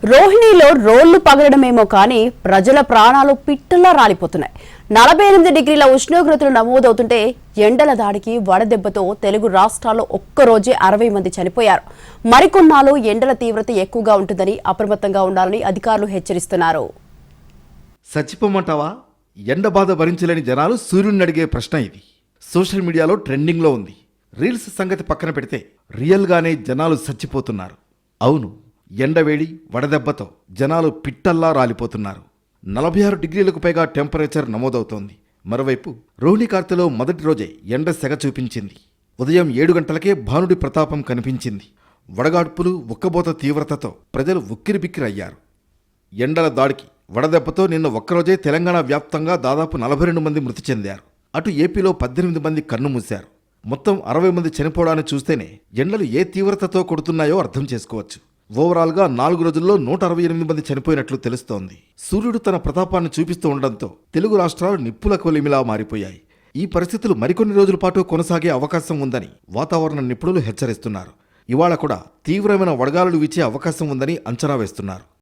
రోహిణిలో రోళ్లు పగలడమేమో కానీ ప్రజల ప్రాణాలు పిట్టల్లా రాలిపోతున్నాయి. 48 డిగ్రీల ఉష్ణోగ్రతలు నమోదవుతుంటే ఎండల దాడికి వడదెబ్బతో తెలుగు రాష్ట్రాల్లో ఒక్కరోజే 60 మంది చనిపోయారు. మరికొన్నాళ్ళు ఎండల తీవ్రత ఎక్కువగా ఉంటుందని అప్రమత్తంగా ఉండాలని అధికారులు హెచ్చరిస్తున్నారు. చచ్చిపోమంటావా? ఎండ బాధ భరించలేని జనాలు సూర్యుడిని అడిగే ప్రశ్న ఇది సోషల్ మీడియాలో ట్రెండింగ్లో ఉంది. రీల్స్ సంగతి పక్కన పెడితే రియల్గానే జనాలు చచ్చిపోతున్నారు. అవును, ఎండవేడి వడదెబ్బతో జనాలు పిట్టల్లా రాలిపోతున్నారు. 46 డిగ్రీలకు పైగా టెంపరేచర్ నమోదవుతోంది. మరోవైపు రోహిణి కార్తెలో మొదటి రోజే ఎండ సెగ చూపించింది. ఉదయం 7 గంటలకే భానుడి ప్రతాపం కనిపించింది. వడగాడ్పులు ఉక్కబోత తీవ్రతతో ప్రజలు ఉక్కిరిబిక్కిరయ్యారు. ఎండల దాడికి వడదెబ్బతో నిన్న ఒక్కరోజే తెలంగాణ వ్యాప్తంగా దాదాపు 42 మంది మృతి చెందారు. అటు ఏపీలో 18 మంది కన్నుమూశారు. మొత్తం 60 మంది చనిపోవడాన్ని చూస్తేనే ఎండలు ఏ తీవ్రతతో కొడుతున్నాయో అర్థం చేసుకోవచ్చు. ఓవరాల్గా 4 రోజుల్లో 168 మంది చనిపోయినట్లు తెలుస్తోంది. సూర్యుడు తన ప్రతాపాన్ని చూపిస్తూ ఉండడంతో తెలుగు రాష్ట్రాలు నిప్పుల కొలిమిలా మారిపోయాయి. ఈ పరిస్థితులు మరికొన్ని రోజుల పాటు కొనసాగే అవకాశం ఉందని వాతావరణ నిపుణులు హెచ్చరిస్తున్నారు. ఇవాళ కూడా తీవ్రమైన వడగాలులు వీచే అవకాశం ఉందని అంచనా వేస్తున్నారు.